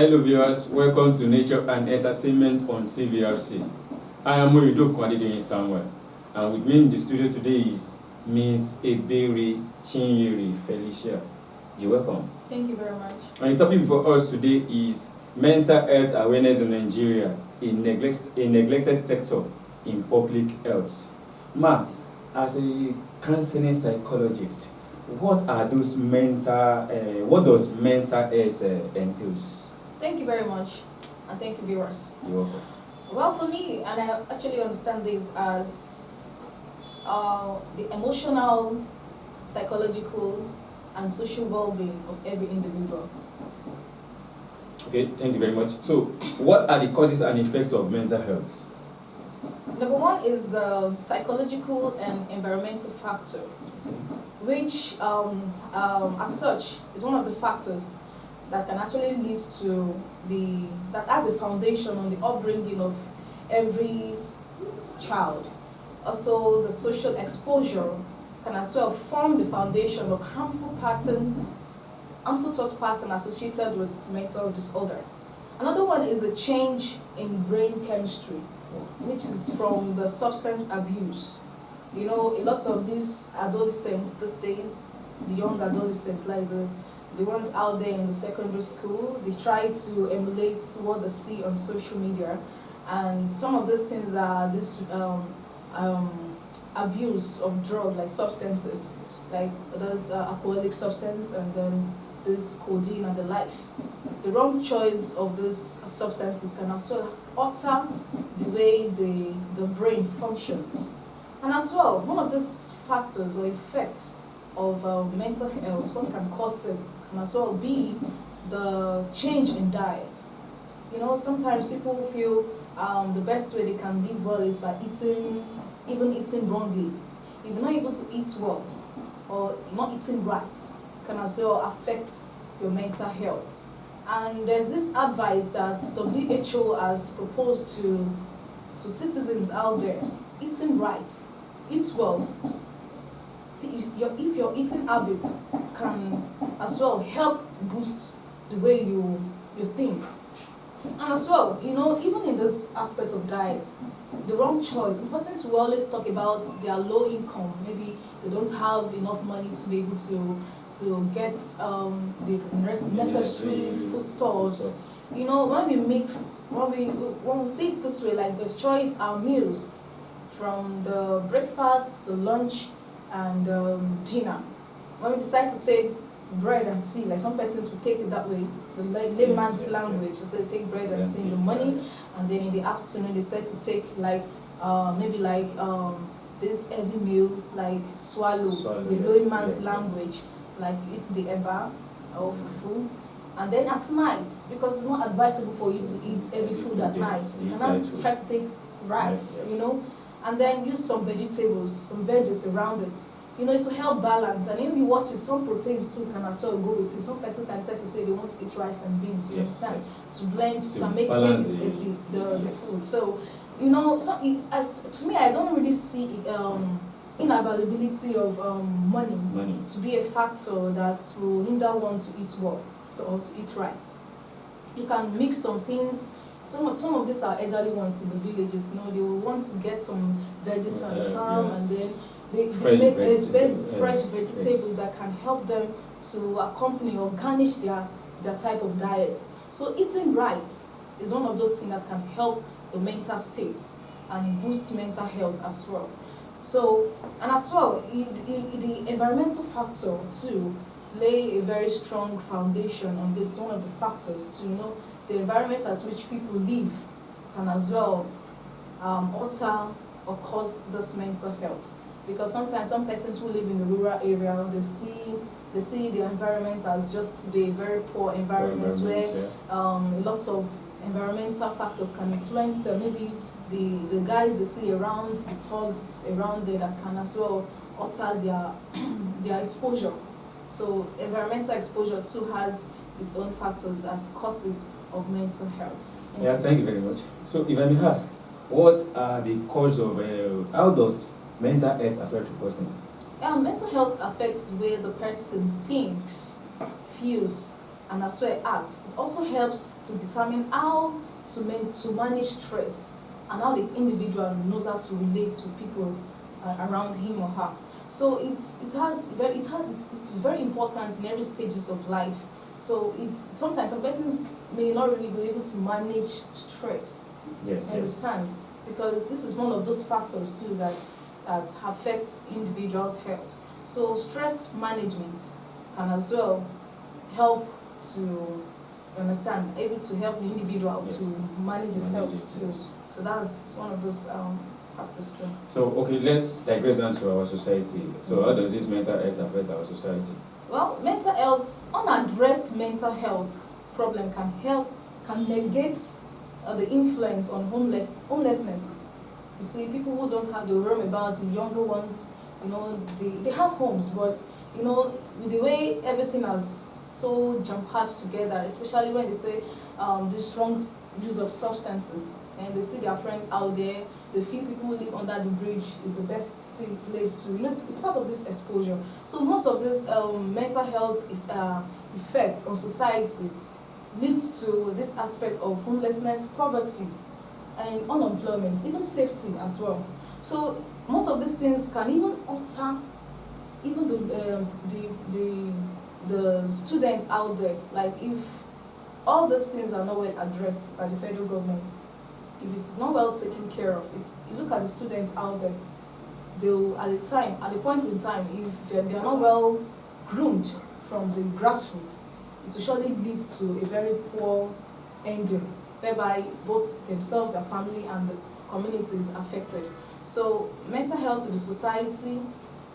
Hello viewers, welcome to Nature and Entertainment on TVRC. I am Murido Kwadidoyin Samuel, and with me in the studio today is Miss Ebere Chinyere Felicia. You're welcome. Thank you very much. And the topic for us today is mental health awareness in Nigeria, a neglected sector in public health. Ma, as a counseling psychologist, what does mental health entails? Thank you very much, and thank you, viewers. You're welcome. Well, for me, and I actually understand this as the emotional, psychological, and social well-being of every individual. Okay, thank you very much. So, what are the causes and effects of mental health? Number one is the psychological and environmental factor, which, as such, is one of the factors that can actually lead to that as a foundation on the upbringing of every child. Also, the social exposure can as well form the foundation of harmful thought pattern associated with mental disorder. Another one is a change in brain chemistry, which is from the substance abuse. You know, a lot of these adolescents these days, the young adolescents, like the ones out there in the secondary school, they try to emulate what they see on social media, and some of these things are this abuse of drug, like substances, like those alcoholic substance, and then this codeine and the likes. The wrong choice of these substances can as well alter the way the brain functions. And as well, one of these factors or effects of mental health, what can cause it, can as well be the change in diet. You know, sometimes people feel the best way they can live well is by eating wrongly. If you're not able to eat well, or you're not eating right, can as well affect your mental health. And there's this advice that WHO has proposed to citizens out there: eating right, eat well. If your eating habits can as well help boost the way you think. And as well, you know, even in this aspect of diet, the wrong choice, persons will always talk about their low income, maybe they don't have enough money to be able to get the necessary foodstuffs. You know, when we say it this way, like the choice are meals, from the breakfast, the lunch, and dinner. When we decide to take bread and tea, like some persons will take it that way, the layman's language, so they take bread and tea in the morning, and then in the afternoon they decide to take like maybe like this heavy meal, like swallow the layman's language, like it's the eba or fufu. And then at night, because it's not advisable for you to eat heavy food at night, you cannot try to take rice, you know, and then use some vegetables, some veggies around it, you know, to help balance. And if you watch it, some proteins too can as well go with it. Some person can decide to say they want to eat rice and beans, you understand, to blend, to make the food. So, you know, so to me, I don't really see inavailability of money to be a factor that will hinder one to eat well or to eat right. You can mix some things. Some of these are elderly ones in the villages. You know, they will want to get some veggies on the farm, and then they make fresh vegetables that can help them to accompany or garnish their type of diet. So eating right is one of those things that can help the mental state and boost mental health as well. So, and as well, the environmental factor too lay a very strong foundation on this. One of the factors to, you know, the environment at which people live can as well alter or cause this mental health. Because sometimes some persons who live in the rural area, they see the environment as just the very poor environments where a lot of environmental factors can influence them. Maybe the guys they see around, the thugs around there, that can as well alter their exposure. So environmental exposure too has its own factors as causes of mental health. Thank you very much. So if I may ask, what are the causes of how does mental health affect a person? Mental health affects the way the person thinks, feels, and as well arts. It also helps to determine how to manage stress and how the individual knows how to relate with people around him or her. So it's very important in every stages of life. So it's sometimes some persons may not really be able to manage stress. Yes. Understand? Because this is one of those factors too that affects individuals' health. So stress management can as well help to able to help the individual Yes. to manage his Manage health it, too. yes. So that's one of those factors too. So, okay, let's digress down to our society. So, how does this mental health affect our society? Well, mental health, unaddressed mental health problem can negate the influence on homelessness. You see, people who don't have the room about, the younger ones, they have homes, but with the way everything has so jam-packed together, especially when they say the strong use of substances, and they see their friends out there, they feel people who live under the bridge is the best place to, it's part of this exposure. So most of this mental health effects on society leads to this aspect of homelessness, poverty, and unemployment, even safety as well. So most of these things can even alter even the students out there. Like if all these things are not well addressed by the federal government, if it's not well taken care of, you look at the students out there, they'll at the point in time, if they are not well groomed from the grassroots, it will surely lead to a very poor ending, whereby both themselves, their family, and the community is affected. So mental health to the society,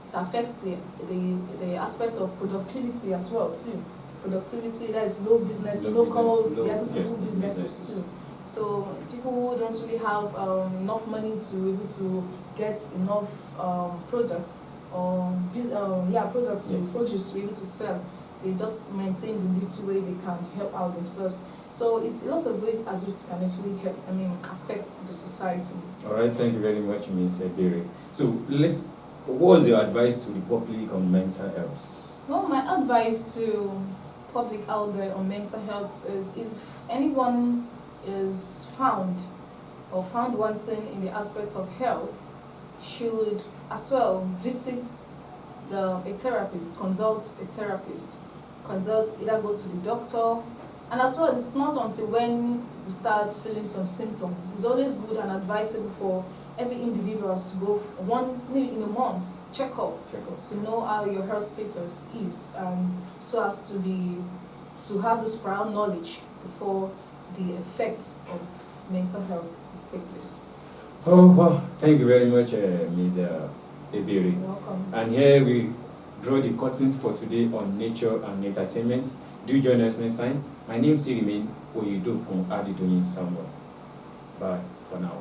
it affects the aspect of productivity as well too. Productivity, there is low business, local businesses too. So people who don't really have enough money to be able to get enough products or products to produce to be able to sell, they just maintain the little way they can help out themselves. So it's a lot of ways as it can actually affect the society. All right, thank you very much, Ms. Ebere. So what was your advice to the public on mental health? Well, my advice to public out there on mental health is, if anyone is found wanting in the aspect of health, should as well visit a therapist, consult a therapist, either go to the doctor, and as well, it's not until when we start feeling some symptoms. It's always good and advisable for every individual to go maybe in a month check-up to know how your health status is, so as to have this prior knowledge before the effects of mental health take place. Oh, wow. Thank you very much, Ms. Ebere. You're welcome. And here we draw the curtain for today on nature and entertainment. Do join us next time. My name still remains Oyedokun Adedoyin Samuel. Bye for now.